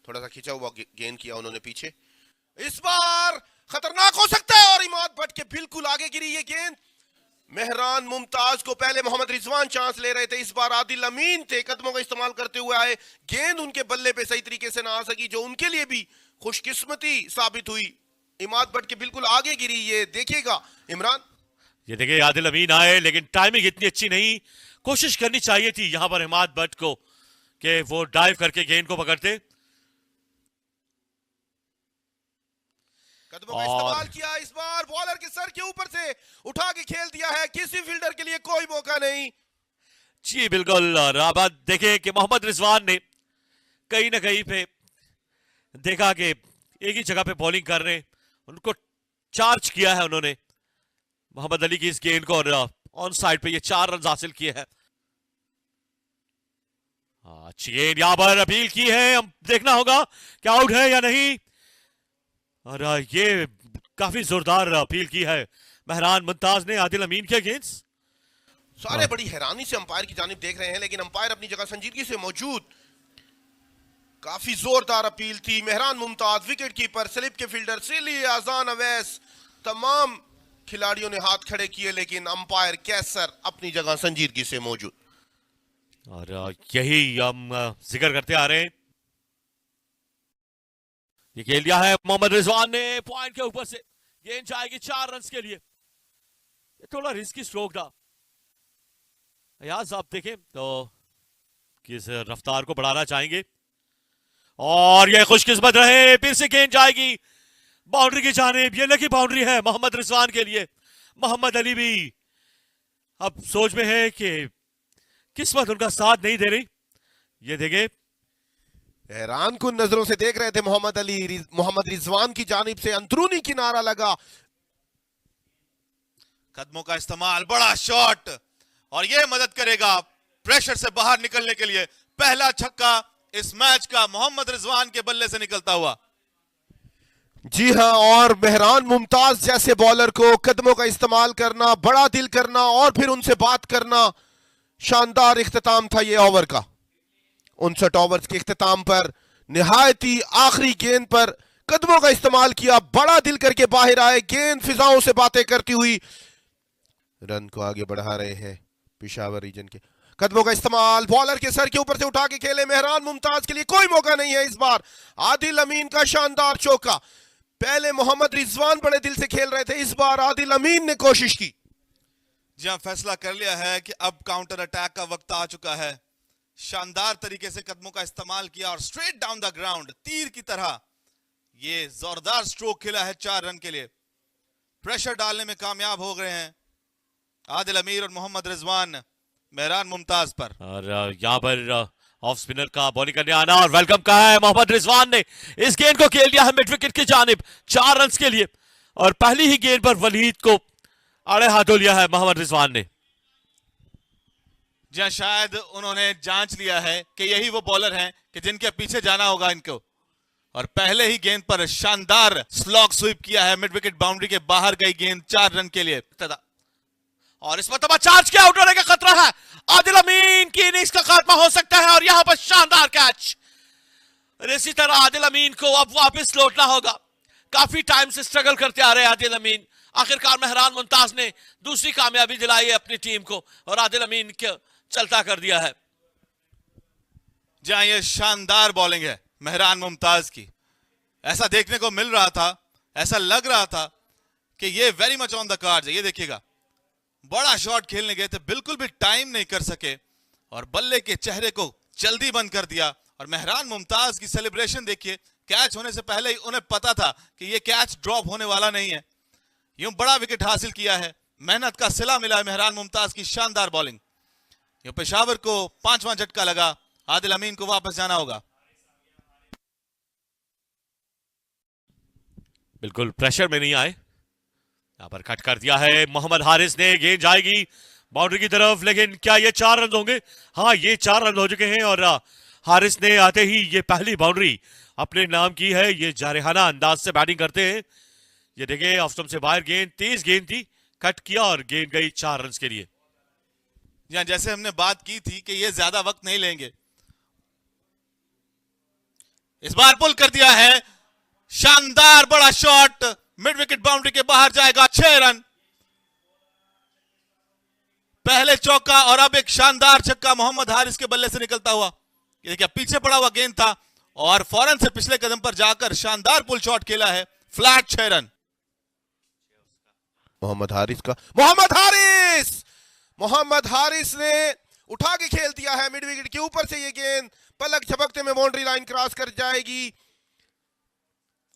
थोड़ा सा खिंचा हुआ गेंद किया उन्होंने पीछे। इस बार खतरनाक हो सकता है और इमाद भट्ट के बिल्कुल आगे गिरी ये गेंद। मेहरान मुमताज को पहले मोहम्मद रिजवान चांस ले रहे थे, इस बार आदिल अमीन थे कदमों का इस्तेमाल करते हुए आए, गेंद उनके बल्ले पे सही तरीके से ना आ सकी, जो उनके लिए भी खुशकिस्मती साबित हुई। इमाद भट्ट के बिल्कुल आगे गिरी, ये देखिएगा इमरान। ये देखिए आदिल अमीन आए, लेकिन टाइमिंग इतनी अच्छी नहीं। कोशिश करनी चाहिए थी यहां पर इमाद भट्ट को कि वो डाइव करके गेंद को पकड़ते। कदमों का इस्तेमाल किया, इस बार बॉलर के सर के ऊपर से उठा के खेल दिया है, किसी फील्डर के लिए कोई मौका नहीं। जी बिल्कुल। और अब देखें कि मोहम्मद रिजवान ने कहीं ना कहीं पे देखा कि एक ही जगह पे बॉलिंग कर रहे हैं, उनको चार्ज किया है उन्होंने मोहम्मद अली की इस गेंद को, और ऑन साइड पे ये 4 रन हासिल किए हैं। अच्छी गेंद यहां पर अपील की है, हम देखना होगा कि आउट है या नहीं। और ये काफी जोरदार अपील की है मेहरान मुमताज ने आदिल अमीन के अगेंस्ट। सारे बड़ी हैरानी से अंपायर की जानिब देख रहे हैं, लेकिन अंपायर अपनी जगह संजीदगी से मौजूद। काफी जोरदार अपील थी। Mehran Mumtaz, wicket keeper, slip के फील्डर सिली, आजान अवैस, तमाम खिलाड़ियों ने हाथ खड़े किए, लेकिन अंपायर कैसर अपनी जगह संजीदगी से मौजूद। और यही हम जिक्र करते आ रहे हैं। ये खेल दिया है मोहम्मद रिजवान ने, पॉइंट के ऊपर से गेंद जाएगी 4 रन के लिए। ये थोड़ा रिस्की स्ट्रोक था यार, आप देखें तो किस रफ्तार को बढ़ाना चाहेंगे। और ये खुशकिस्मत रहे, फिर से गेंद जाएगी बाउंड्री की जानिब। ये लकी बाउंड्री है मोहम्मद रिजवान के लिए। मोहम्मद अली भी अब सोच में है कि किस्मत उनका साथ नहीं दे रही। ये देखे हैरान कुन नजरों से देख रहे थे मोहम्मद अली। मोहम्मद रिजवान की जानिब से अंदरूनी किनारा लगा, कदमों का इस्तेमाल, बड़ा शॉट, और यह मदद करेगा प्रेशर से बाहर निकलने के लिए। पहला छक्का इस मैच का मोहम्मद रिजवान के बल्ले से निकलता हुआ। जी हां, और मेहरान मुमताज जैसे बॉलर को कदमों का इस्तेमाल करना, बड़ा दिल करना और फिर उनसे बात करना, शानदार इख्तिताम था ये ओवर का। 59 ओवर्स के इख्तिताम पर निहायती आखिरी गेंद पर कदमों का इस्तेमाल किया, बड़ा दिल करके बाहर आए, गेंद फिजाओं से बातें करती हुई रन को आगे बढ़ा रहे हैं पेशावर रीजन के। कदमों का इस्तेमाल, बॉलर के सर के ऊपर से उठा के खेले, मेहरान मुमताज के लिए कोई मौका नहीं है। इस बार आदिल अमीन का शानदार चौका। पहले मोहम्मद रिजवान बड़े दिल से खेल रहे थे, इस बार आदिल अमीन ने कोशिश की। जी हां, फैसला कर लिया है कि अब काउंटर अटैक का वक्त आ चुका है। शानदार तरीके से कदमों का इस्तेमाल किया और स्ट्रेट डाउन द ग्राउंड तीर की तरह ये जोरदार स्ट्रोक खेला है 4 रन के लिए। प्रेशर डालने में कामयाब हो गए हैं आदिल अमीर और मोहम्मद रिजवान मेहरान मुमताज पर। और यहाँ पर ऑफ स्पिनर का बॉलिंग करने आना और वेलकम कहा है मोहम्मद रिजवान ने। इस गेंद को खेल दिया है मिड विकेट की जानिब 4 रन के लिए, और पहली ही गेंद पर वलीद को आड़े हाथों लिया है मोहम्मद रिजवान ने। जहां शायद उन्होंने जांच लिया है कि यही वो बॉलर हैं कि जिनके पीछे जाना होगा इनको, और पहले ही गेंद पर शानदार स्लॉग स्वीप किया है। मिड विकेट बाउंड्री के बाहर गई गेंद 4 रन के लिए। और इस मरतबा चार्ज के आउट होने का खतरा है, आदिल अमीन की इनिंग्स का खात्मा हो सकता है, और यहां पर शानदार कैच। इसी तरह आदिल अमीन को अब वापस लौटना होगा। काफी टाइम से स्ट्रगल करते आ रहे हैं आदिल अमीन। आखिरकार मेहरान मुमताज ने दूसरी कामयाबी दिलाई है अपनी टीम को, और आदिल अमीन को चलता कर दिया है। जहां ये शानदार बॉलिंग है मेहरान मुमताज की, ऐसा देखने को मिल रहा था, ऐसा लग रहा था कि ये very much on the cards है। ये देखिएगा, बड़ा शॉट खेलने गए थे, बिल्कुल भी टाइम नहीं कर सके और बल्ले के चेहरे को जल्दी बंद कर दिया। और मेहरान मुमताज की सेलिब्रेशन देखिए, कैच होने से पहले ही उन्हें पता था कि ये कैच ड्रॉप होने वाला नहीं है। यूं बड़ा विकेट हासिल किया है, मेहनत का सिला मिला है मेहरान मुमताज की शानदार बॉलिंग। यूं पेशावर को 5वां झटका लगा, आदिल अमीन को वापस जाना होगा। बिल्कुल प्रेशर में नहीं आए, यहां पर कट कर दिया है मोहम्मद हारिस ने। गेंद जाएगी बाउंड्री की तरफ, लेकिन क्या ये 4 रन होंगे? हाँ, ये 4 रन हो चुके हैं, और हारिस ने आते ही ये पहली बाउंड्री अपने नाम की है। ये जारहाना अंदाज से बैटिंग करते हैं। ये देखें ऑफ स्टंप से बाहर गेंद, तेज गेंद थी, कट किया और गेंद गई 4 रन के लिए। जैसे हमने बात की थी कि ये ज्यादा वक्त नहीं लेंगे, इस बार पुल कर दिया है, शानदार बड़ा शॉट, मिड विकेट बाउंड्री के बाहर जाएगा, 6 रन। पहले चौका और अब एक शानदार छक्का मोहम्मद हारिस के बल्ले से निकलता हुआ। ये देखिए पीछे पड़ा हुआ गेंद था और फौरन से पिछले कदम पर जाकर शानदार पुल शॉट खेला है, फ्लैट 6 रन। मोहम्मद हारिस ने उठा के खेल दिया है मिड विकेट के ऊपर से। ये गेंद पलक झपकते में बाउंड्री लाइन क्रॉस कर जाएगी।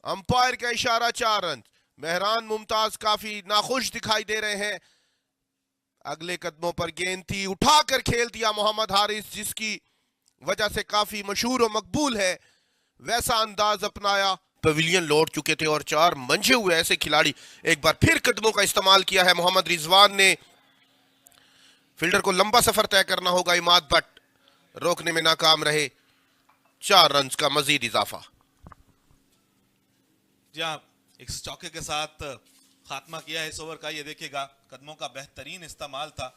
अंपायर का इशारा, 4 रन। मेहरान मुमताज काफी नाखुश दिखाई दे रहे हैं। अगले कदमों पर गेंद थी, उठाकर खेल दिया मोहम्मद हारिस, जिसकी वजह से काफी मशहूर और मकबूल है। वैसा अंदाज अपनाया। पवेलियन लौट चुके थे और 4 मंझे हुए ऐसे खिलाड़ी। एक बार फिर कदमों का इस्तेमाल किया है मोहम्मद रिजवान ने। फील्डर को लंबा सफर तय करना होगा, इमाद बट रोकने में नाकाम रहे। 4 रन का मजीद इजाफा। जहां इस चौके के साथ खात्मा किया है इस ओवर का। ये देखिएगा कदमों का बेहतरीन इस्तेमाल था,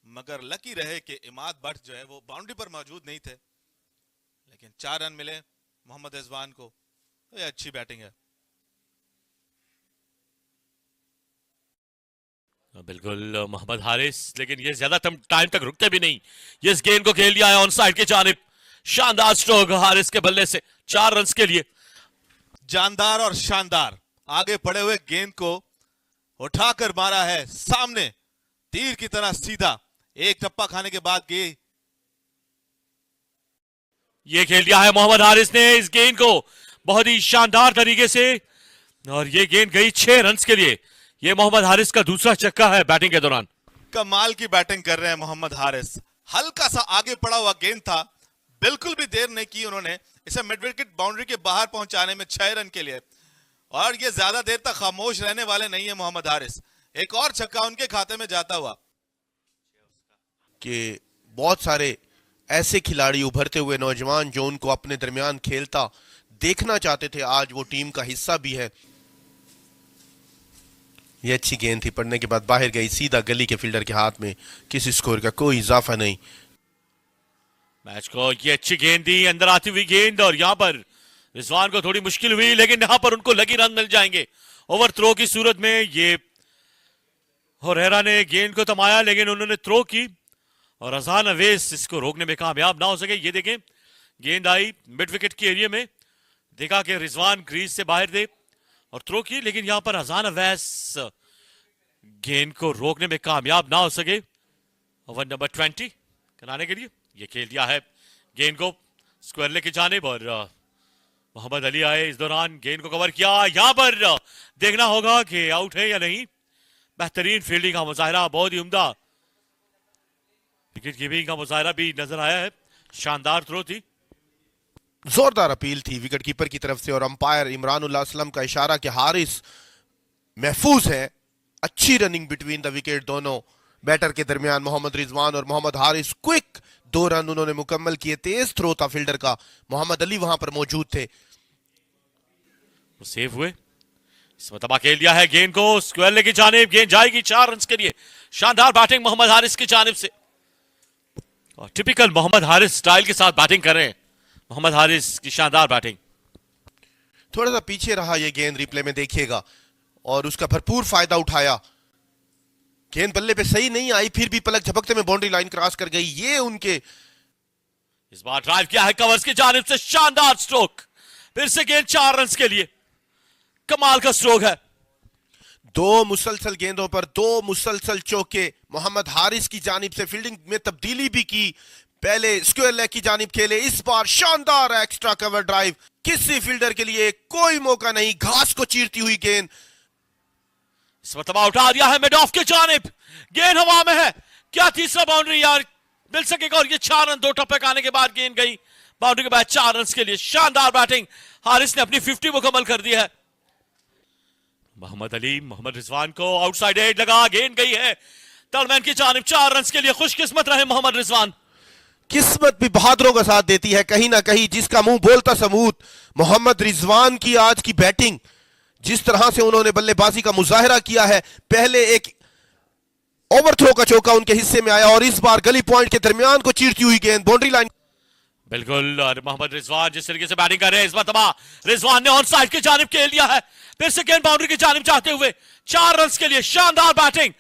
मगर लकी रहे कि इमाद भट्ट जो है वो बाउंड्री पर मौजूद नहीं थे, लेकिन 4 रन मिले मोहम्मद रिजवान को। तो ये अच्छी बैटिंग है। बिल्कुल मोहम्मद हारिस, लेकिन ये ज्यादा टाइम तक रुकते भी नहीं। ये इस गेंद को खेल दिया है ऑन साइड की जानिब। शानदार स्ट्रोक हारिस के बल्ले से, 4 रन के लिए। जानदार और शानदार आगे पड़े हुए गेंद को उठाकर मारा है सामने, तीर की तरह सीधा। एक टप्पा खाने के बाद ये खेल दिया है मोहम्मद हारिस ने इस गेंद को बहुत ही शानदार तरीके से, और ये गेंद गई 6 रन के लिए। ये मोहम्मद हारिस का दूसरा छक्का है बैटिंग के दौरान। कमाल की बैटिंग कर रहे हैं मोहम्मद हारिस। हल्का सा आगे पड़ा हुआ गेंद था, बिल्कुल भी देर नहीं की उन्होंने इसे मिड विकेट बाउंड्री के बाहर पहुंचाने में 6 रन के लिए। और ये ज्यादा देर तक खामोश रहने वाले नहीं है मोहम्मद हारिस। एक और छक्का उनके खाते में जाता हुआ। कि बहुत सारे ऐसे खिलाड़ी, उभरते हुए नौजवान जो उनको अपने दरमियान खेलता देखना चाहते थे, आज वो टीम का हिस्सा भी है। ये अच्छी गेंद थी, पड़ने के बाद बाहर गई, सीधा गली के फील्डर के हाथ में। किसी स्कोर का कोई इजाफा नहीं। मैच को ये अच्छी गेंद दी, अंदर आती हुई गेंद, और यहां पर रिजवान को थोड़ी मुश्किल हुई, लेकिन यहां पर उनको लगी रन मिल जाएंगे ओवर थ्रो की सूरत में। ये होरेरा ने गेंद को थमाया, लेकिन उन्होंने थ्रो की और अजहान अवैस इसको रोकने में कामयाब ना हो सके। ये देखें गेंद आई मिड विकेट के एरिया में, देखा कि रिजवान क्रीज से बाहर थे और थ्रो की, लेकिन यहां पर अजहान अवैस गेंद को रोकने में कामयाब ना हो सके। ओवर नंबर 20 कराने के लिए ये खेल दिया है गेंद को स्क्वायर लेग की जानिब, और मोहम्मद अली आए इस दौरान, गेंद को कवर किया। यहां पर देखना होगा कि आउट है या नहीं। बेहतरीन फील्डिंग का मुजाहरा, बहुत ही उम्दा विकेट कीपिंग का मुजाहरा भी नजर आया है। शानदार थ्रो थी, जोरदार अपील थी विकेट कीपर की तरफ से, और अंपायर इमरानुल्लाह असलम का इशारा कि हारिस महफूज है। अच्छी रनिंग बिटवीन द विकेट दोनों बैटर के दरमियान, मोहम्मद रिजवान और मोहम्मद हारिस। क्विक 2 रन उन्होंने मुकम्मल किए। तेज थ्रो था फील्डर का, मोहम्मद अली वहां पर मौजूद थे, वो सेव हुए। इस मतबा खेल दिया है गेंद को स्क्वायर लेग की जानिब, गेंद जाएगी 4 रन के लिए। शानदार बैटिंग मोहम्मद हारिस की जानिब से, और टिपिकल मोहम्मद हारिस स्टाइल के साथ बैटिंग कर रहे हैं। मोहम्मद हारिस की शानदार बैटिंग। थोड़ा सा पीछे रहा ये गेंद, रिप्ले में देखिएगा, और उसका भरपूर फायदा उठाया। गेंद बल्ले पे सही नहीं आई, फिर भी पलक झपकते में बाउंड्री लाइन क्रॉस कर गई। ये उनके इस बार ड्राइव किया है कवर्स की जानिब से, शानदार स्ट्रोक। फिर से गेंद 4 रन के लिए, कमाल का स्ट्रोक है। 2 मुसलसल गेंदों पर 2 मुसलसल चौके मोहम्मद हारिस की जानिब से। फील्डिंग में तब्दीली भी की, पहले स्क्वायर लेग की जानिब खेले, इस बार शानदार एक्स्ट्रा कवर ड्राइव। किसी फील्डर के लिए कोई मौका नहीं, घास को चीरती हुई गेंद। इस मरतबा उठा दिया है मिड ऑफ की जानिब, गेंद हवा में है। क्या तीसरा बाउंड्री यार मिल सकेगा, और ये 4 रन 2 टप्पे आने के बाद गेंद गई बाउंड्री के बाद 4 रन के लिए। शानदार बैटिंग, हारिस ने अपनी 50 मुकम्मल कर दी है। मोहम्मद अली मोहम्मद रिजवान को आउटसाइड एज लगा, गेंद गई है टर्नमैन की जानिब, 4 रन के लिए। खुशकिस्मत रहे मोहम्मद रिजवान। किस्मत भी बहादुरों का साथ देती है कहीं ना कहीं, जिसका मुंह बोलता सबूत। मोहम्मद रिजवान की आज की बैटिंग, जिस तरह से उन्होंने बल्लेबाजी का मुजाहरा किया है। पहले एक ओवर थ्रो का चौका उनके हिस्से में आया, और इस बार गली पॉइंट के दरमियान को चीरती हुई गेंद बाउंड्री लाइन। बिल्कुल। और मोहम्मद रिजवान जिस तरीके से बैटिंग कर रहे हैं इस मरतबा रिजवान ने ऑन साइड की जानिब खेल दिया है, फिर से गेंद बाउंड्री की जानिब चाहते हुए 4 रन के लिए शानदार बैटिंग।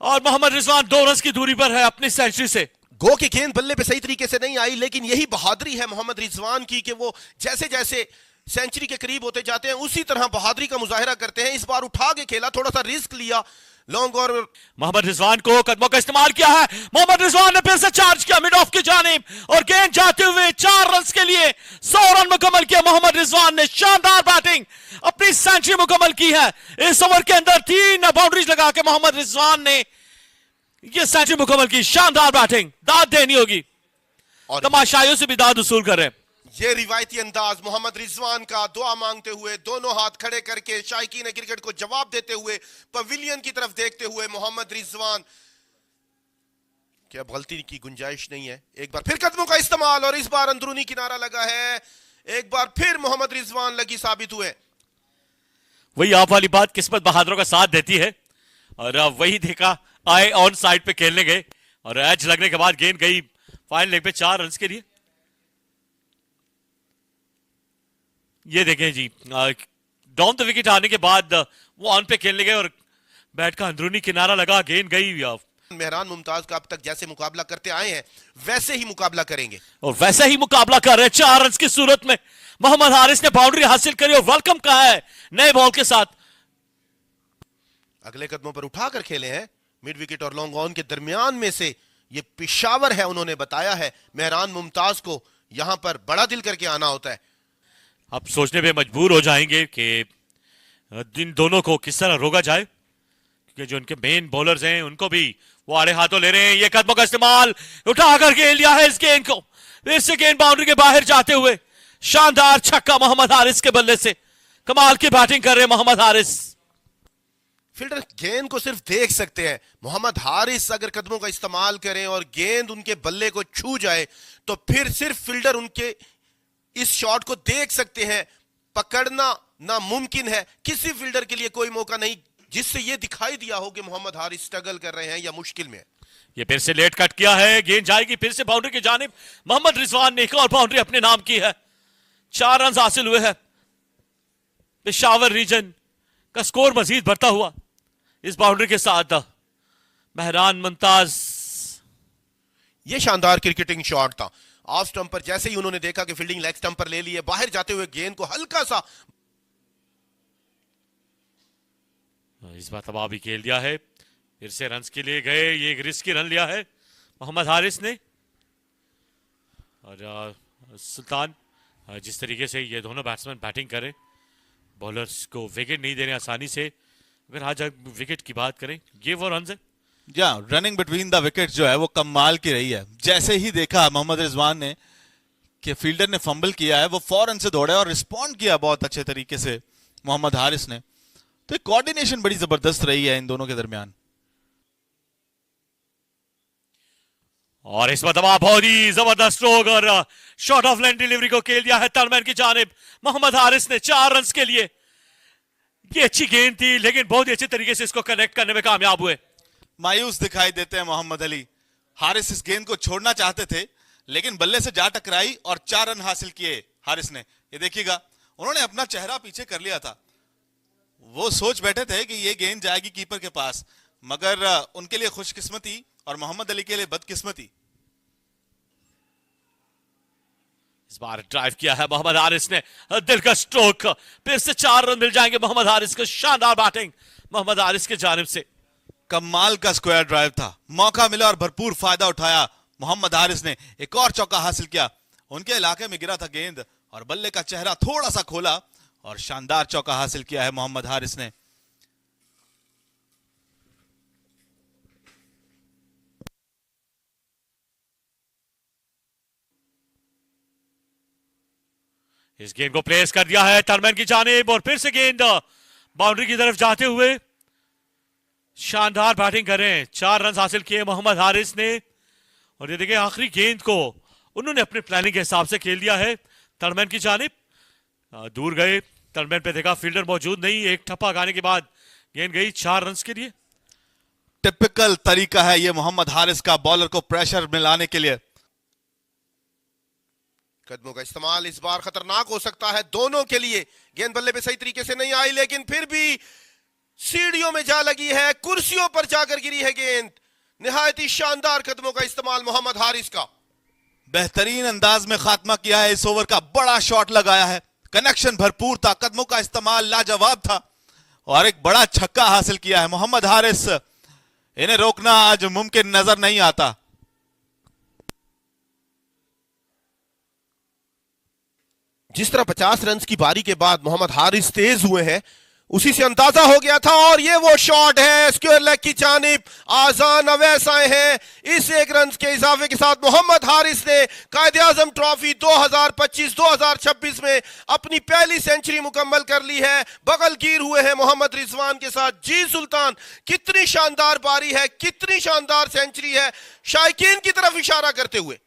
और मोहम्मद रिजवान 2 रन की दूरी पर है अपनी सेंचुरी से। गो की गेंद बल्ले पे सही तरीके से नहीं आई, लेकिन यही बहादुरी है मोहम्मद रिजवान की कि वो जैसे जैसे सेंचुरी के करीब होते जाते हैं उसी तरह बहादुरी का मुजाहिरा करते हैं। इस बार उठा के खेला, थोड़ा सा रिस्क लिया लॉन्ग, और मोहम्मद रिजवान को कदमों का इस्तेमाल किया है। मोहम्मद रिजवान ने फिर से चार्ज किया मिड ऑफ की जानिब और गेंद जाते हुए 4 रन के लिए 100 रन मुकम्मल किया। मोहम्मद रिजवान ने शानदार बैटिंग, अपनी सेंचुरी मुकम्मल की है। इस ओवर के अंदर 3 बाउंड्रीज लगा के मोहम्मद रिजवान ने ये सेंचुरी मुकम्मल की। शानदार बैटिंग, दाद देनी होगी और तमाशाइयों से भी दाद वसूल कर रहे हैं। ये रिवायती अंदाज मोहम्मद रिजवान का, दुआ मांगते हुए दोनों हाथ खड़े करके शायकीन क्रिकेट को जवाब देते हुए पवेलियन की तरफ देखते हुए मोहम्मद रिजवान क्या गलती की गुंजाइश नहीं है। एक बार फिर कदमों का इस्तेमाल और इस बार अंदरूनी किनारा लगा है। एक बार फिर मोहम्मद रिजवान लगी साबित हुए। वही आप वाली बात, किस्मत बहादुरों का साथ देती है। और वही देखा, आए ऑन साइड पे खेलने गए और एज लगने के बाद गेंद गई फाइनल लेग पे 4 रन के लिए। ये देखें जी, डाउन द विकेट आने के बाद वो ऑन पे खेलने गए और बैट का अंदरूनी किनारा लगा, गेंद गई। मेहरान मुमताज का अब तक जैसे मुकाबला करते आए हैं वैसे ही मुकाबला करेंगे और वैसे ही मुकाबला कर रहे हैं। 4 रन की सूरत में मोहम्मद हारिस ने बाउंड्री हासिल करी और वेलकम कहा है नए बॉल के साथ। अगले कदमों पर उठाकर खेले हैं मिड विकेट और लॉन्ग ऑन के दरमियान में से ये पिशावर है। उन्होंने बताया है मेहरान मुमताज को यहां पर बड़ा दिल करके आना होता है। अब सोचने पे मजबूर हो जाएंगे कि इन दोनों को किस तरह रोका जाए, क्योंकि जो उनके मेन बॉलर्स हैं उनको भी वो आड़े हाथों ले रहे हैं। ये कदमों का इस्तेमाल, उठाकर खेल लिया है इस गेंद को, फिर से गेंद बाउंड्री के बाहर जाते हुए शानदार छक्का मोहम्मद हारिस के बल्ले से। कमाल की बैटिंग कर रहे हैं मोहम्मद हारिस। फील्डर गेंद को सिर्फ देख सकते हैं, मोहम्मद हारिस अगर कदमों का इस्तेमाल करें और गेंद उनके बल्ले को छू जाए तो फिर सिर्फ फील्डर उनके इस शॉट को देख सकते हैं। पकड़ना नामुमकिन है, किसी फील्डर के लिए कोई मौका नहीं जिससे यह दिखाई दिया हो कि मोहम्मद हारिस स्ट्रगल कर रहे हैं या मुश्किल में। ये फिर से लेट कट किया है, गेंद जाएगी फिर से बाउंड्री की जानिब। मोहम्मद रिजवान ने एक और बाउंड्री अपने नाम की है। 4 रन हासिल हुए हैं। पेशावर रीजन का स्कोर मजीद बढ़ता हुआ इस बाउंड्री के साथ। मेहरान मुमताज, यह शानदार क्रिकेटिंग शॉट था। ऑफ स्टंप पर जैसे ही उन्होंने देखा कि फील्डिंग लेग स्टंप पर ले ली है, बाहर जाते हुए गेंद को हल्का सा इस बार तबाह भी खेल दिया है। फिर से रन के लिए गए, ये एक रिस्की रन लिया है मोहम्मद हारिस ने। और सुल्तान, जिस तरीके से ये दोनों बैट्समैन बैटिंग करें, बॉलर्स को विकेट नहीं देने आसानी से। अगर आज विकेट की बात करें, ये वो रन है या रनिंग बिटवीन द विकेट जो है वो कमाल की रही है। जैसे ही देखा मोहम्मद रिजवान ने कि फील्डर ने फंबल किया है, वो फौरन से दौड़े और रिस्पॉन्ड किया बहुत अच्छे तरीके से मोहम्मद हारिस ने। तो कोऑर्डिनेशन बड़ी जबरदस्त रही है इन दोनों के दरमियान। और इस बार बहुत ही जबरदस्त स्ट्रोक और शॉर्ट ऑफ लाइन डिलीवरी को खेल दिया है टर्नमैन की जानिब मोहम्मद हारिस ने 4 रन के लिए। ये अच्छी गेंद थी लेकिन बहुत ही अच्छे तरीके से इसको कनेक्ट करने में कामयाब हुए। मायूस दिखाई देते हैं मोहम्मद अली। हारिस इस गेंद को छोड़ना चाहते थे लेकिन बल्ले से जा टकराई और 4 रन हासिल किए हारिस ने। ये देखिएगा, उन्होंने अपना चेहरा पीछे कर लिया था। वो सोच बैठे थे कि ये गेंद जाएगी कीपर के पास, मगर उनके लिए खुशकिस्मती और मोहम्मद अली के लिए बदकिस्मती। इस बार ड्राइव किया है मोहम्मद हारिस ने, दिल का स्ट्रोक, फिर से 4 रन मिल जाएंगे मोहम्मद हारिस को। शानदार बैटिंग मोहम्मद हारिस की जानिब से। कमाल का स्क्वायर ड्राइव था, मौका मिला और भरपूर फायदा उठाया मोहम्मद हारिस ने। एक और चौका हासिल किया, उनके इलाके में गिरा था गेंद और बल्ले का चेहरा थोड़ा सा खोला और शानदार चौका हासिल किया है मोहम्मद हारिस ने। इस गेंद को प्लेस कर दिया है टर्नमैन की जानिब और फिर से गेंद बाउंड्री की तरफ जाते हुए शानदार बैटिंग कर रहे हैं। 4 रन हासिल किए मोहम्मद हारिस ने। और ये देखिए, आखिरी गेंद को उन्होंने अपने प्लानिंग के हिसाब से खेल दिया है टर्नमैन की जानिब। दूर गए, टर्नमैन पे देखा फील्डर मौजूद नहीं, एक ठप्पा गाने के बाद गेंद गई 4 रन के लिए। टिपिकल तरीका है ये मोहम्मद हारिस का बॉलर को प्रेशर में लाने के लिए। कदमों का इस्तेमाल इस बार खतरनाक हो सकता है दोनों के लिए। गेंद बल्ले पे सही तरीके से नहीं आई, लेकिन फिर भी सीढ़ियों में जा लगी है, कुर्सियों पर जाकर गिरी है गेंद। निहायत ही शानदार कदमों का इस्तेमाल मोहम्मद हारिस का। बेहतरीन अंदाज में खात्मा किया है, इस ओवर का बड़ा शॉट लगाया है, कनेक्शन भरपूर था, कदमों का इस्तेमाल लाजवाब था और एक बड़ा छक्का हासिल किया है मोहम्मद हारिस। इन्हें रोकना आज मुमकिन नजर नहीं आता। जिस तरह 50 रन की बारी के बाद मोहम्मद हारिस तेज हुए हैं, उसी से अंदाजा हो गया था। और ये वो शॉट है स्क्वायर लेग की जानिब, आजान अवैस आए हैं। इस एक रन के इजाफे के साथ मोहम्मद हारिस ने कायदे आजम ट्रॉफी 2025-2026 में अपनी पहली सेंचुरी मुकम्मल कर ली है। बगलगीर हुए हैं मोहम्मद रिजवान के साथ। जी सुल्तान, कितनी शानदार बारी है, कितनी शानदार सेंचुरी है, शायकीन की तरफ इशारा करते हुए।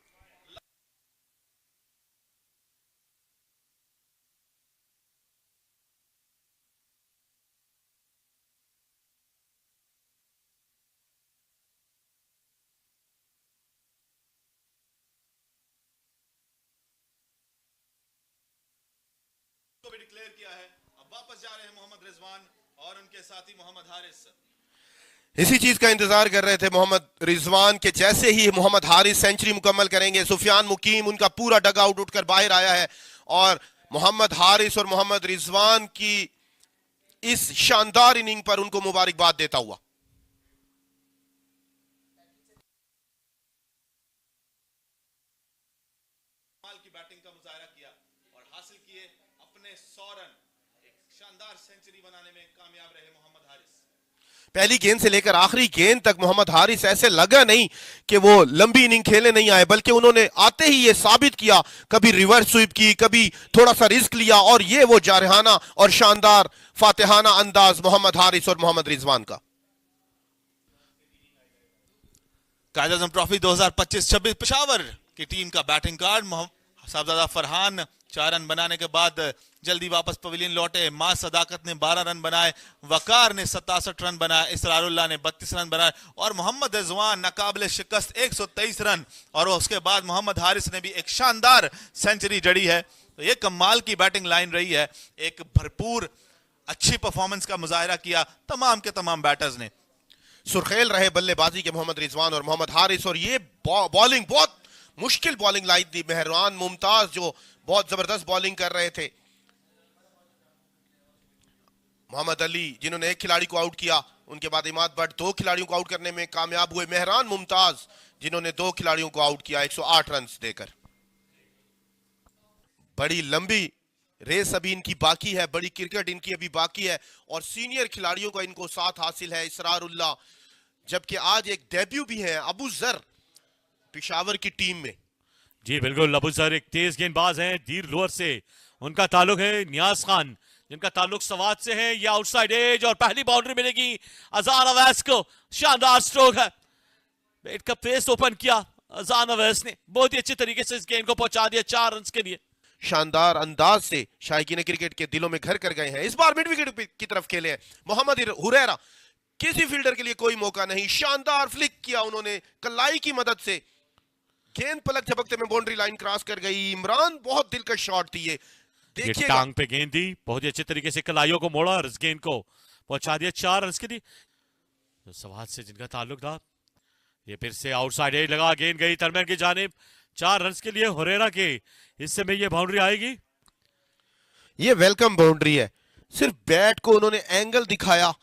को भी डिक्लेयर किया है। अब वापस जा रहे हैं मोहम्मद रिजवान और उनके साथी मोहम्मद हारिस। इसी चीज का इंतजार कर रहे थे मोहम्मद रिजवान के। जैसे ही मोहम्मद हारिस सेंचुरी मुकम्मल करेंगे, सुफियान मुकीम उनका पूरा डग आउट उठकर बाहर आया है और मोहम्मद हारिस और मोहम्मद रिजवान की इस शानदार इनिंग पर उनको मुबारकबाद देता हुआ। की बैटिंग का मुजाहरा किया और हासिल किए अपने 100 रन। एक शानदार सेंचुरी बनाने में कामयाब रहे मोहम्मद हारिस। पहली गेंद से लेकर आखिरी गेंद तक मोहम्मद हारिस ऐसे लगा नहीं कि वो लंबी इनिंग खेले नहीं आए, बल्कि उन्होंने आते ही ये साबित किया, कभी रिवर्स स्वीप की, कभी थोड़ा सा रिस्क लिया, और ये वो जारहाना और शानदार फातिहाना अंदाज मोहम्मद हारिस और मोहम्मद रिजवान का। कायदे आजम ट्रॉफी 2025-26 पेशावर की टीम का बैटिंग कार्ड। साहबजादा फरहान 4 रन बनाने के बाद जल्दी वापस पवेलियन लौटे। मां सदाकत ने 12 रन बनाए, वकार ने 67 रन बनाए, इसरारुल्लाह ने 32 रन बनाए और मोहम्मद रिजवान नाकाबिले शिकस्त 123 रन। और उसके बाद मोहम्मद हारिस ने भी एक शानदार सेंचुरी जड़ी है। तो ये कमाल की बैटिंग लाइन रही है। एक भरपूर अच्छी परफॉर्मेंस का मुजाहरा किया तमाम के तमाम बैटर्स ने। सुर्खेल रहे बल्लेबाजी के मोहम्मद रिजवान और मोहम्मद हारिस, और ये बॉलिंग बहुत मुश्किल बॉलिंग लाइन थी। मेहरान मुमताज जो बहुत जबरदस्त बॉलिंग कर रहे थे, मोहम्मद अली जिन्होंने एक खिलाड़ी को आउट किया, उनके बाद इमाद भट्ट 2 खिलाड़ियों को आउट करने में कामयाब हुए। मेहरान मुमताज जिन्होंने 2 खिलाड़ियों को आउट किया 108 रन देकर। बड़ी लंबी रेस अभी इनकी बाकी है, बड़ी क्रिकेट इनकी अभी बाकी है और सीनियर खिलाड़ियों का इनको साथ हासिल है। इसरारुल्लाह, जबकि आज एक डेब्यू भी है अबू जर पेशावर की टीम में। जी बिल्कुल, अबू जर एक तेज गेंदबाज हैं, दीर लोअर से उनका ताल्लुक है। नियाज खान जिनका ताल्लुक सवाद से है, ये आउटसाइड एज और पहली बाउंड्री मिलेगी अजान अवैस को। शानदार स्ट्रोक है, बैट का फेस ओपन किया अजान अवैस ने, बहुत ही अच्छे तरीके से इस गेंद को पहुंचा दिया 4 रन के लिए। शानदार अंदाज से शायकीन क्रिकेट के दिलों में घर कर गए हैं। इस बार मिड विकेट की तरफ खेले हैं मोहम्मद हुरैरा, किसी फील्डर के लिए कोई मौका नहीं। शानदार फ्लिक किया उन्होंने कलाई की मदद से, गेंद पलक झपकते में बाउंड्री लाइन क्रॉस कर गई। इमरान, बहुत दिलकश शॉट थी ये, देखिए टांग पे गेंद दी, बहुत ही अच्छे तरीके से कलाइयों को मोड़ा और इस गेंद को पहुंचा दिया 4 रन के लिए। तो सवाद से जिनका ताल्लुक था, ये फिर से आउटसाइड एज लगा, गेंद गई दरमियान की जानिब 4 रन के लिए। हुरैरा के हिस्से में ये बाउंड्री आएगी। ये वेलकम बाउंड्री है, सिर्फ बैट को उन्होंने एंगल दिखाया,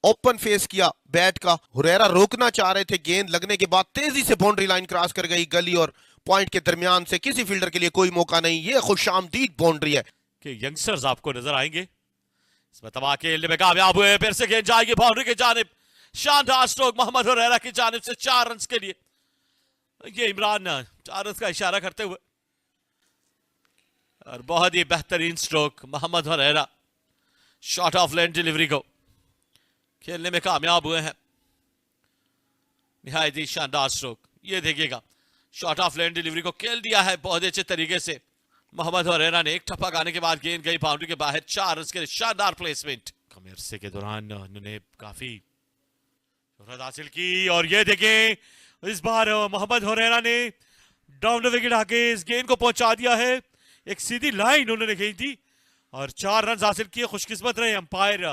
ओपन फेस किया बैट का। हुरैरा रोकना चाह रहे थे, गेंद लगने के बाद तेजी से बाउंड्री लाइन क्रॉस कर गई। गली और पॉइंट के दरमियान से किसी फील्डर के लिए कोई मौका नहीं। ये खुशामदीद बाउंड्री है कि यंगस्टर्स आपको नजर आएंगे इसमें तबाह खेलने में कामयाब हुए। फिर से गेंद जाएगी बाउंड्री की जानिब, शानदार स्ट्रोक मोहम्मद हुरैरा की जानिब से 4 रन के लिए। ये इमरान 4 रन का इशारा करते हुए, और बहुत ही बेहतरीन stroke Mohammad Huraira short of length delivery को खेलने में कामयाब हुए हैं। निहायत ही शानदार स्ट्रोक, ये देखिएगा शॉर्ट ऑफ लेन डिलीवरी को खेल दिया है बहुत अच्छे तरीके से मोहम्मद हुरैरा ने। एक ठप्पा गाने के बाद गेंद गई बाउंड्री के बाहर, 4 रन के लिए शानदार प्लेसमेंट। कम अरसे के दौरान उन्होंने काफी शोहरत हासिल की और ये देखें इस बार मोहम्मद हुरैरा ने डाउन द विकेट आके इस गेंद को पहुंचा दिया है। एक सीधी लाइन उन्होंने खेली थी और 4 रन हासिल किए। खुशकिस्मत रहे अंपायर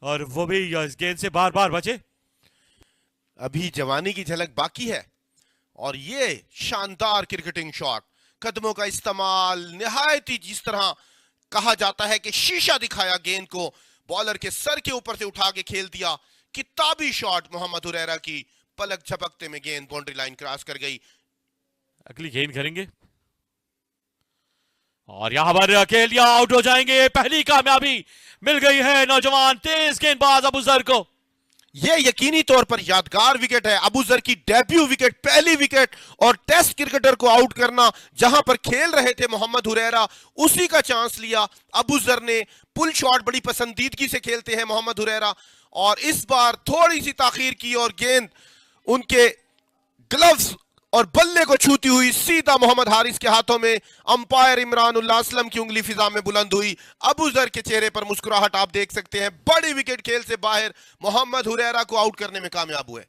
और वो भी इस गेंद से बार बार बचे। अभी जवानी की झलक बाकी है और ये शानदार क्रिकेटिंग शॉट, कदमों का इस्तेमाल, निहायत ही जिस तरह कहा जाता है कि शीशा दिखाया गेंद को, बॉलर के सर के ऊपर से उठा के खेल दिया। किताबी शॉट मोहम्मद हुरैरा की, पलक झपकते में गेंद बाउंड्री लाइन क्रॉस कर गई। अगली गेंद करेंगे और यहां पर अकेलिया आउट हो जाएंगे। पहली कामयाबी मिल गई है नौजवान तेज गेंदबाज अबूजर को। यह यकीनी तौर पर यादगार विकेट है। अबूजर की डेब्यू विकेट, पहली विकेट, और टेस्ट क्रिकेटर को आउट करना। जहां पर खेल रहे थे मोहम्मद हुरैरा, उसी का चांस लिया अबूजर ने। पुल शॉट बड़ी पसंदीदगी से खेलते हैं मोहम्मद हुरैरा और इस बार थोड़ी सी ताखीर की और गेंद उनके ग्लव्स और बल्ले को छूती हुई सीधा मोहम्मद हारिस के हाथों में। अंपायर इमरान उल्लाह असलम की उंगली फिजा में बुलंद हुई। अबूजर के चेहरे पर मुस्कुराहट आप देख सकते हैं। बड़ी विकेट खेल से बाहर मोहम्मद हुरैरा को आउट करने में कामयाब हुए।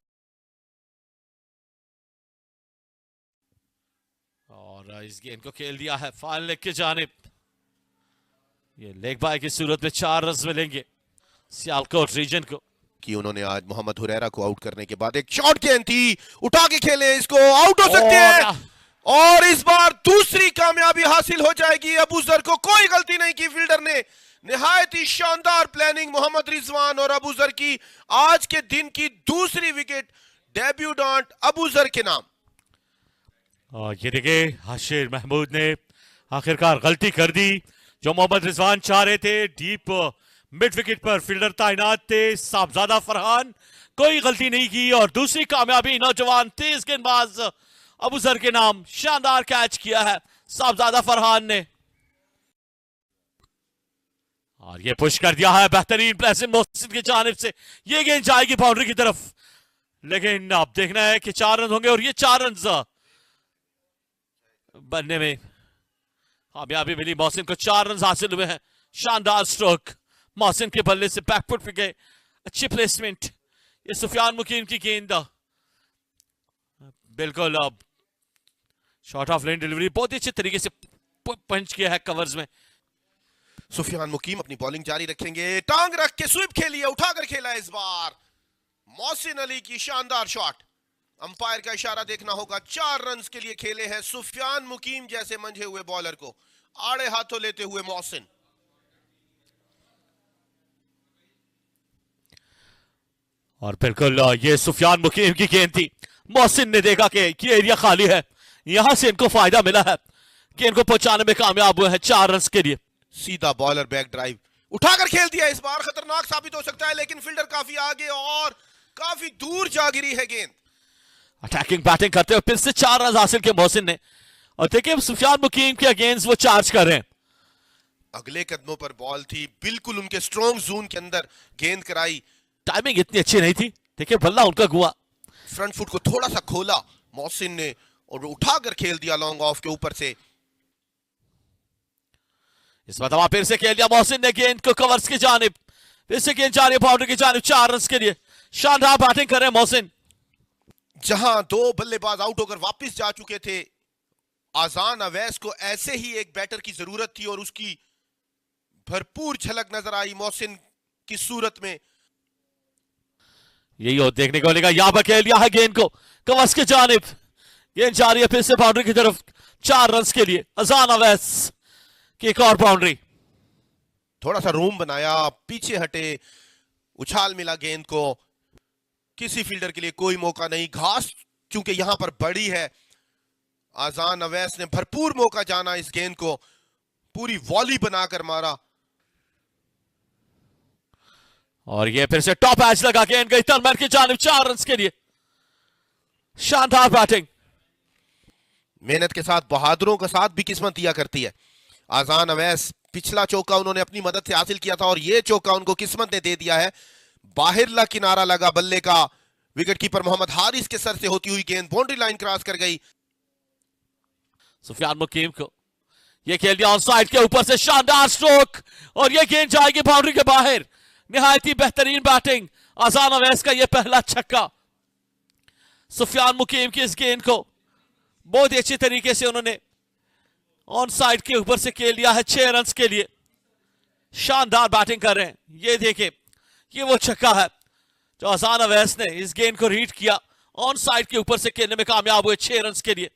और इस गेंद को खेल दिया है फाइनल लेग की जानिब। ये लेग बाय की सूरत में 4 रन मिलेंगे सियालकोट रीजन को। कि उन्होंने आज मोहम्मद हुरैरा को आउट करने के बाद एक शॉट गेंद थी, उठा के खेले, इसको आउट हो सकते हैं और इस बार दूसरी कामयाबी हासिल हो जाएगी अबूजर को। कोई गलती नहीं की फील्डर ने। निहायत ही शानदार प्लानिंग मोहम्मद रिजवान और अबूजर की। आज के दिन की दूसरी विकेट डेब्यूटेंट अबूजर के नाम। और ये देखिए हाशिर महमूद ने आखिरकार गलती कर दी जो मोहम्मद रिजवान चाह रहे थे। डीप मिड विकेट पर फील्डर तैनात थे साहबजादा फरहान, कोई गलती नहीं की और दूसरी कामयाबी नौजवान तेज गेंदबाज अबूजर के नाम। शानदार कैच किया है साहबजादा फरहान ने और ये पुश कर दिया है बेहतरीन प्लेसिंग मोहसिन की जानिब से। ये गेंद जाएगी बाउंड्री की तरफ, लेकिन अब देखना है कि 4 रन होंगे और ये 4 रन बनने में कामयाबी मिली। मोहसिन को 4 रन हासिल हुए हैं। शानदार स्ट्रोक मोहसिन के बल्ले से, बैकफुट पे गए, अच्छी प्लेसमेंट। ये सुफियान मुकीम की गेंद बिल्कुल अब शॉर्ट ऑफ लेन डिलीवरी बहुत ही अच्छे तरीके से पंच किया है कवर्स में। सुफियान मुकीम अपनी बॉलिंग जारी रखेंगे, टांग रख के स्वीप खेली है, उठाकर खेला है इस बार। मोहसिन अली की शानदार शॉट। अंपायर का इशारा देखना होगा। 4 रन के लिए खेले हैं सुफियान मुकीम जैसे मंझे हुए बॉलर को आड़े हाथों लेते हुए मोहसिन। और बिल्कुल ये सुफियान मुकीम की गेंद थी। मोहसिन ने देखा कि ये एरिया खाली है, यहां से इनको फायदा मिला है, गेंद को पहुंचाने में कामयाब हुए हैं 4 रन के लिए। सीधा बॉलर बैक ड्राइव उठाकर खेल दिया। इस बार खतरनाक साबित हो सकता है, लेकिन फील्डर काफी आगे और काफी दूर जा गिरी है गेंद। अटैकिंग बैटिंग करते हुए फिर से 4 रन हासिल किए मोहसिन ने और देखिए सुफियान मुकीम के अगेंस्ट वो चार्ज कर रहे हैं। अगले कदमों पर बॉल थी, बिल्कुल उनके स्ट्रॉन्ग जोन के अंदर गेंद कराई। टाइमिंग इतनी अच्छी नहीं थी, देखिए बल्ला उनका गुआ। फ्रंट फुट को थोड़ा सा खोला मोहसिन ने और उठाकर खेल दिया लॉन्ग ऑफ के ऊपर से। इस बार फिर से खेल दिया मोहसिन ने गेंद को कवर्स की जानिब, फिर से गेंद जा रही है बाउंड्री की जानिब 4 रन के लिए। शानदार बैटिंग कर रहे हैं मोहसिन। जहां 2 बल्लेबाज आउट होकर वापस जा चुके थे, आजान अवैस को ऐसे ही एक बैटर की जरूरत थी और उसकी भरपूर झलक नजर आई मोहसिन की सूरत में। यही हो देखने को मिलेगा। यहां पर खेल दिया है गेंद को कवर्स की जानिब, गेंद जा रही है फिर से बाउंड्री की तरफ 4 रन के लिए। आजान अवैस की एक और बाउंड्री। थोड़ा सा रूम बनाया, पीछे हटे, उछाल मिला गेंद को। किसी फील्डर के लिए कोई मौका नहीं। घास चूंकि यहां पर बड़ी है, आजान अवैस ने भरपूर मौका जाना इस गेंद को, पूरी वॉली बनाकर मारा। और ये फिर से टॉप एज लगा गेंद गई टर्नमैन की जानिब 4 रन के लिए। शानदार बैटिंग। मेहनत के साथ बहादुरों का साथ भी किस्मत दिया करती है। आजान अवैस पिछला चौका उन्होंने अपनी मदद से हासिल किया था और ये चौका उनको किस्मत ने दे दिया है। बाहिरला किनारा लगा बल्ले का, विकेट कीपर मोहम्मद हारिस के सर से होती हुई गेंद बाउंड्री लाइन क्रॉस कर गई। सुफियान मुकीम को ये खेल दिया ऑन साइड के ऊपर से, शानदार स्ट्रोक और ये गेंद जाएगी बाउंड्री के बाहर। निहायत ही बेहतरीन बैटिंग आजान अवैस का, ये पहला छक्का। सुफियान मुकीम की इस गेंद को बहुत ही अच्छे तरीके से उन्होंने ऑन साइड के ऊपर से खेल लिया है 6 रन के लिए। शानदार बैटिंग कर रहे हैं। ये देखें, ये वो छक्का है जो अजान अवैस ने इस गेंद को रीड किया, ऑन साइड के ऊपर से खेलने में कामयाब हुए 6 रन के लिए।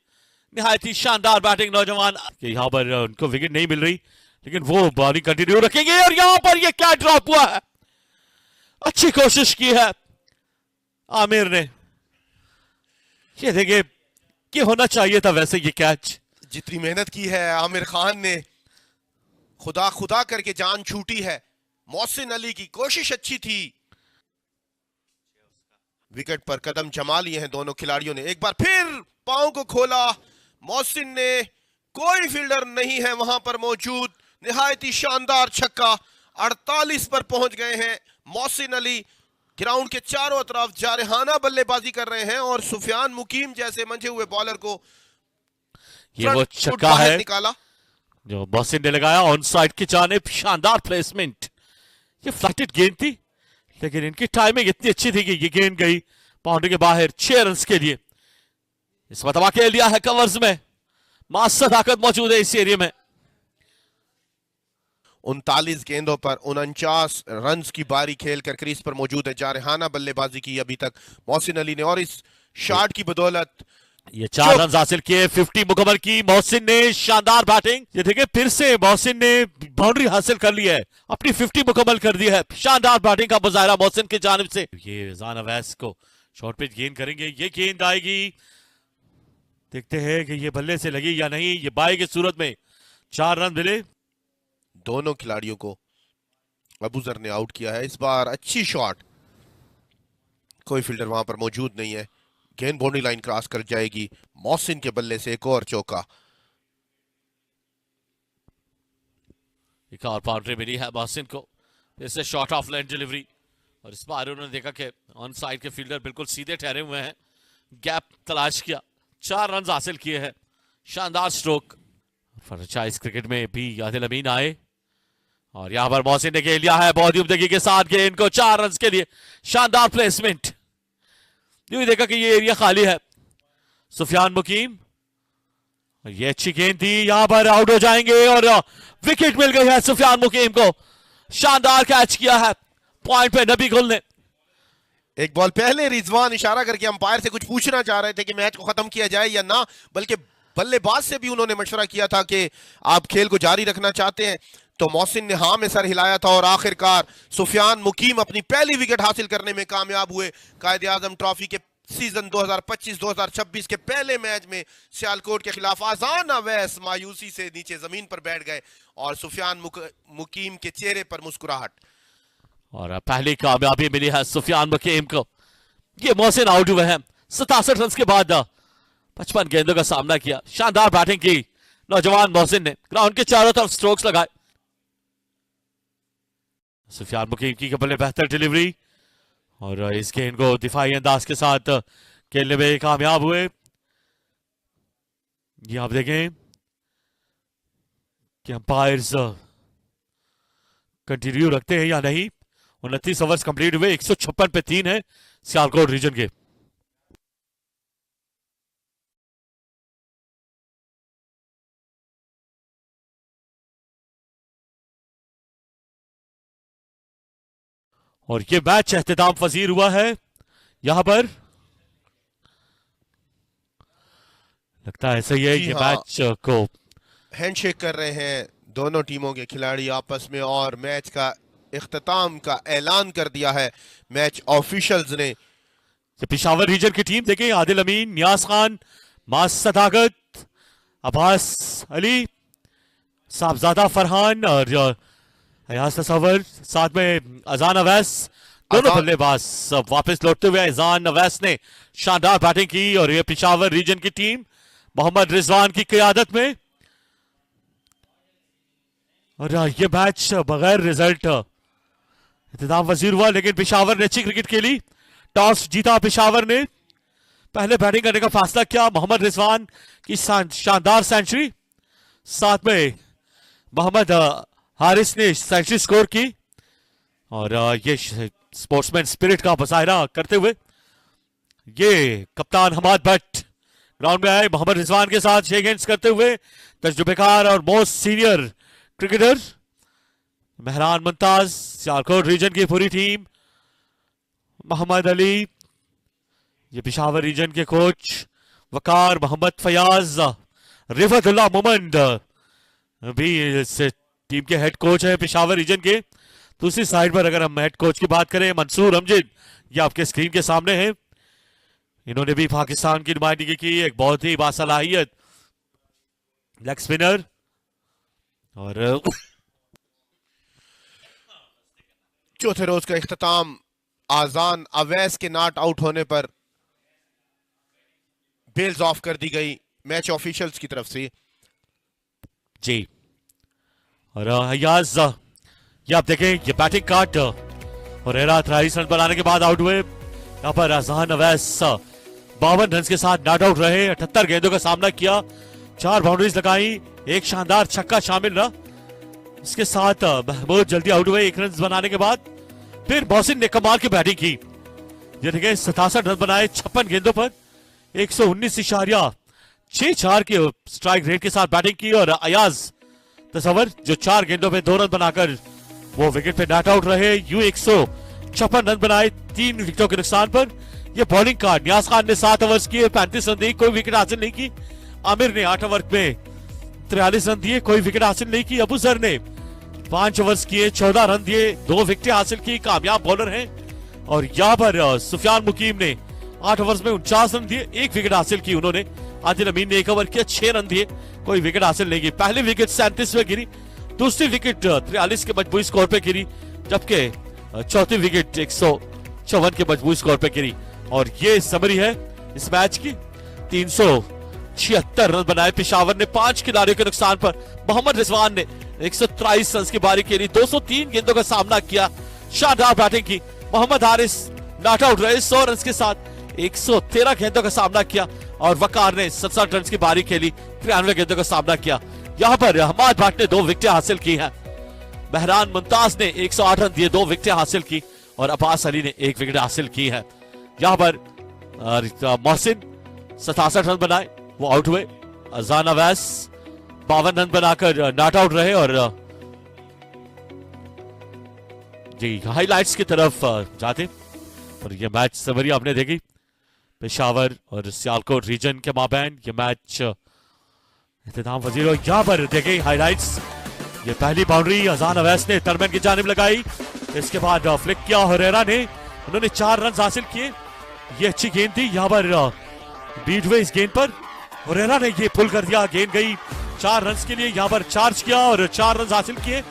निहायत ही शानदार बैटिंग नौजवान। यहां पर उनको विकेट नहीं मिल रही, लेकिन वो बॉलिंग कंटिन्यू रखेंगे। और यहां पर ये क्या ड्रॉप हुआ है, अच्छी कोशिश की है आमिर ने। ये देखिए, ये होना चाहिए था वैसे ये कैच। जितनी मेहनत की है आमिर खान ने, खुदा खुदा करके जान छूटी है। मोहसिन अली की कोशिश अच्छी थी, विकेट पर कदम जमा लिए हैं दोनों खिलाड़ियों ने। एक बार फिर पांव को खोला मोहसिन ने, कोई फील्डर नहीं है वहां पर मौजूद। निहायत ही शानदार छक्का, 48 पर पहुंच गए हैं मोहसिन अली। ग्राउंड के चारों तरफ जारहाना बल्लेबाजी कर रहे हैं और सुफियान मुकीम जैसे मंझे हुए बॉलर को ये वो छक्का है निकाला जो मोहसिन ने लगाया ऑन साइड की जानिब। शानदार प्लेसमेंट, ये फ्लैटेड गेंद थी, लेकिन इनकी टाइमिंग इतनी अच्छी थी कि ये गेंद गई बाउंड्री के बाहर 6 रन के लिए। इस मतबा खेल दिया है कवर्स में, मास्टर ताकत मौजूद है इस एरिया में। 39 गेंदों पर 49 रन की बारी खेलकर क्रीज पर मौजूद है। जारहाना बल्लेबाजी की अभी तक मोहसिन अली ने, और इस शॉट की बदौलत ये 4 रन हासिल किए। 50 मुकम्मल की मोहसिन ने, शानदार बैटिंग। ये देखिए, फिर से मोहसिन ने बाउंड्री हासिल कर ली है, अपनी 50 मुकम्मल कर दी है। शानदार बैटिंग का मुजाहरा मोहसिन की जानिब से। ये अजान अवैस को शॉर्ट पिच गेंद करेंगे, ये गेंद आएगी, देखते हैं कि ये बल्ले से लगी या नहीं। ये बाई की सूरत में 4 रन मिले। दोनों खिलाड़ियों को अबूजर ने आउट किया है। इस बार अच्छी शॉट, कोई फील्डर वहां पर मौजूद नहीं है। गेंद बाउंड्री लाइन क्रॉस कर जाएगी। मोहसिन के बल्ले से एक और चौका। एक और बाउंड्री मिली है मोहसिन को, फिर से शॉर्ट ऑफ लाइन डिलीवरी। और इस बार उन्होंने देखा कि ऑन साइड के फील्डर बिल्कुल सीधे ठहरे हुए हैं, गैप तलाश किया, 4 रन हासिल किए हैं। शानदार स्ट्रोक। फ्रेंचाइज क्रिकेट में भी आदिल अमीन आए और यहां पर मोहसिन ने खेल लिया है बहुत ही उम्दगी के साथ गेंद को 4 रन के लिए। शानदार प्लेसमेंट। यूं देखा कि ये एरिया खाली है। सुफियान मुकीम, ये अच्छी गेंद थी, यहां पर आउट हो जाएंगे और विकेट मिल गई है सुफियान मुकीम को। शानदार कैच किया है पॉइंट पे नबी गुल ने। एक बॉल पहले रिजवान इशारा करके अंपायर से कुछ पूछना चाह रहे थे कि मैच को खत्म किया जाए या ना, बल्कि बल्लेबाज से भी उन्होंने मशवरा किया था कि आप खेल को जारी रखना चाहते हैं, तो मोहसिन ने हाँ में सर हिलाया था और आखिरकार सुफियान मुकीम अपनी पहली विकेट हासिल करने में कामयाब हुए। कायदे आजम ट्रॉफी के सीजन 2025-2026 के पहले मैच में सियालकोट के खिलाफ अजान अवैस मायूसी से नीचे जमीन पर बैठ गए और सुफियान मुकीम के चेहरे पर मुस्कुराहट। और पहली कामयाबी मिली है सुफियान मुकीम को। ये मोहसिन आउट हुए हैं 67 रन के बाद। 55 गेंदों का सामना किया, शानदार बैटिंग की नौजवान मोहसिन ने, ग्राउंड के चारों तरफ स्ट्रोक्स लगाए। सुफियान मुकीम की बल्ले बेहतर डिलीवरी और इस गेंद को दिफाई अंदाज के साथ खेलने में कामयाब हुए। ये आप देखें कि अंपायर्स कंटिन्यू रखते हैं या नहीं। 29 ओवर्स कंप्लीट हुए, 156 पे 3 है सियालकोट रीजन के। और ये मैच एहतिताम पजीर हुआ है। यहां पर लगता है सही है, ये मैच को हैंडशेक कर रहे हैं दोनों टीमों के खिलाड़ी आपस में और मैच का इख्तिताम का ऐलान कर दिया है मैच ऑफिशियल्स ने। पेशावर रीजन की टीम देखें, आदिल अमीन, नियाज खान, मास सदाकत, अब्बास अली, साहबजादा फरहान और अयाज तसव्वुर, साथ में अजान अवैस, दोनों बल्लेबाज वापस लौटते हुए। अजान अवैस ने शानदार बैटिंग की और ये पेशावर रीजन की टीम मोहम्मद रिजवान की क़ियादत में। और ये मैच बगैर रिजल्ट इख्तिताम पजीर हुआ, लेकिन पेशावर ने अच्छी क्रिकेट खेली। टॉस जीता पेशावर ने, पहले बैटिंग करने का फैसला किया। मोहम्मद रिजवान की शानदार सेंचुरी, साथ में मोहम्मद हारिस ने सेंचुरी स्कोर की और ये स्पोर्ट्समैन स्पिरिट का मुजाहरा करते हुए ये कप्तान हमाद भट्ट ग्राउंड में आए मोहम्मद रिजवान के साथ शेक हैंड्स करते हुए तजुर्बेकार और most senior cricketer Mehran Mumtaz, Sialkot region की पूरी टीम, मोहम्मद अली, ये पिशावर रीजन के कोच वकार, मोहम्मद फयाज, रिफतुल्लाह मोमंड भी इस टीम के हेड कोच है पिशावर रीजन के। दूसरी साइड पर अगर हम हेड कोच की बात करें मंसूर अमजद, ये आपके स्क्रीन के सामने है। इन्होंने भी पाकिस्तान की नुमाइंदगी की, एक बहुत ही बासलाहियत लेग स्पिनर। और चौथे रोज का इख्तिताम आजान अवैस के नॉट आउट होने पर बेल्स ऑफ कर दी गई मैच ऑफिशियल्स की तरफ से जी। और अयाज, ये आप देखें, ये बैटिंग काट और 43 रन बनाने के बाद आउट हुए। यहाँ पर अजहान अवैस 52 रन के साथ नॉट आउट रहे, 78 गेंदों का सामना किया, 4 बाउंड्रीज लगाई, एक शानदार छक्का शामिल रहा। इसके साथ महमूद जल्दी आउट हुए 1 रन बनाने के बाद। फिर मोहसिन ने कमाल की बैटिंग की, ये देखें 67 रन बनाए 56 गेंदों पर, 119.64 के स्ट्राइक रेट के साथ बैटिंग की। और अयाज तसव्वुर जो 4 गेंदों पे 2 रन बनाकर वो विकेट पे नॉट आउट रहे, यूं 156 रन बनाए 3 विकेटों के नुकसान पर। ये बॉलिंग कार्ड, नियाज खान ने 7 ओवर्स किए, 35 रन दिए, कोई विकेट हासिल नहीं की। आमिर ने 8 ओवर में 43 रन दिए, कोई विकेट हासिल नहीं की। अबू जर ने 5 ओवर्स किए, 14 रन दिए, 2 विकेटें हासिल की, कामयाब बॉलर हैं। और यहाँ पर सुफियान मुकीम ने 8 ओवर्स में 49 रन दिए, 1 विकेट हासिल की उन्होंने। आदिल अमीन ने 1 ओवर किया, 6 रन दिए, कोई विकेट हासिल नहीं की। पहली विकेट 37 में गिरी, दूसरी विकेट 43 के मजबूरी स्कोर पे गिरी, जबकि चौथी विकेट 154 के मजबूरी स्कोर पे गिरी। और ये समरी है इस मैच की। 376 रन बनाए पिशावर ने 5 खिलाड़ियों के नुकसान पर। मोहम्मद रिजवान ने 123 रन की बारी खेली, 203 गेंदों का सामना किया, शानदार बैटिंग की। मोहम्मद हारिस नॉट आउट रहे 100 रन के साथ, 113 गेंदों का सामना किया। और वकार ने 67 रन की बारी खेली, 93 गेंदों का सामना किया। यहाँ पर हमाद भट्ट ने 2 विकेटें हासिल की हैं। मेहरान मुमताज ने 108 रन दिए, 2 विकेटें हासिल की। और अब्बास अली ने 1 विकेट हासिल की है। यहाँ पर मोहसिन 67 रन बनाए, वो आउट हुए। अजान अवैस 52 रन बनाकर नॉट आउट रहे। और जी हाइलाइट्स की तरफ जाते, और ये मैच समरी आपने देखी पेशावर और सियालकोट रीजन के माबैन ये मैच इख्तिताम वजीर। यहाँ पर देखें हाइलाइट्स, ये पहली बाउंड्री अजान अवैस ने टर्मन की जानिब लगाई, इसके बाद फ्लिक किया हुरैरा ने, उन्होंने 4 रन हासिल किए। ये अच्छी गेंद थी, यहाँ पर बीट हुए इस गेंद पर, हुरैरा ने ये पुल कर दिया, गेंद गई 4 रन के लिए, यहाँ पर चार्ज किया और 4 रन हासिल किए।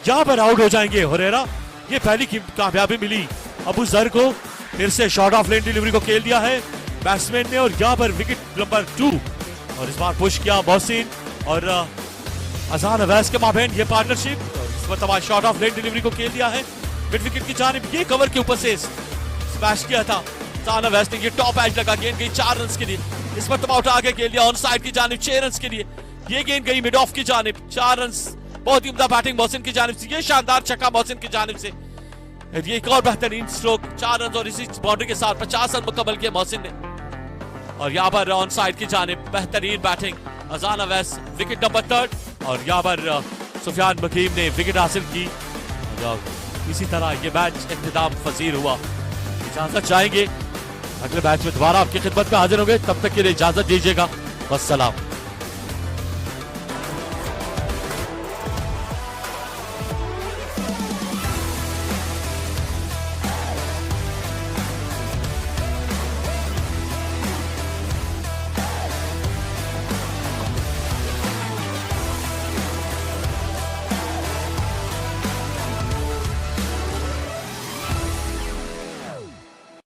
यहाँ पर आउट हो जाएंगे हुरैरा, ये पहली कामयाबी मिली अबू जर को। फिर से शॉर्ट ऑफ लेन डिलीवरी को खेल दिया है बैट्समैन ने, और यहाँ पर विकेट नंबर 2। और इस बार पुश किया मोहसिन और अजान अवैस के माबैन ये पार्टनरशिप, और इस बार शॉर्ट ऑफ लेन डिलीवरी को खेल दिया है मिड विकेट की जानिब। ये कवर के ऊपर से स्मैश किया था अजान अवैस ने, ये टॉप एज लगा, गेंद गई 4 रन के लिए। इस पर तमाउट आगे खेल दिया ऑन साइड की जानिब 6 रन के लिए। ये गेंद गई मिड ऑफ की जानिब, 4 रन। बहुत ही उम्दा बैटिंग मोहसिन की जानिब से, ये शानदार छक्का मोहसिन की जानिब से। ये एक और बेहतरीन स्ट्रोक, 4 रन और इसी बाउंड्री के साथ 50 रन मुकम्मल किए मोहसिन ने। और यहाँ पर ऑन साइड की जानिब बेहतरीन बैटिंग अजान अवैस, विकेट नंबर 3। और यहाँ पर सुफियान मुकीम ने विकेट हासिल की। इसी तरह ये मैच इख्तिताम पसीर हुआ। इजाजत चाहेंगे, अगले मैच में दोबारा आपकी खिदमत में हाजिर होंगे, तब तक के लिए इजाजत दीजिएगा। वस्सलाम।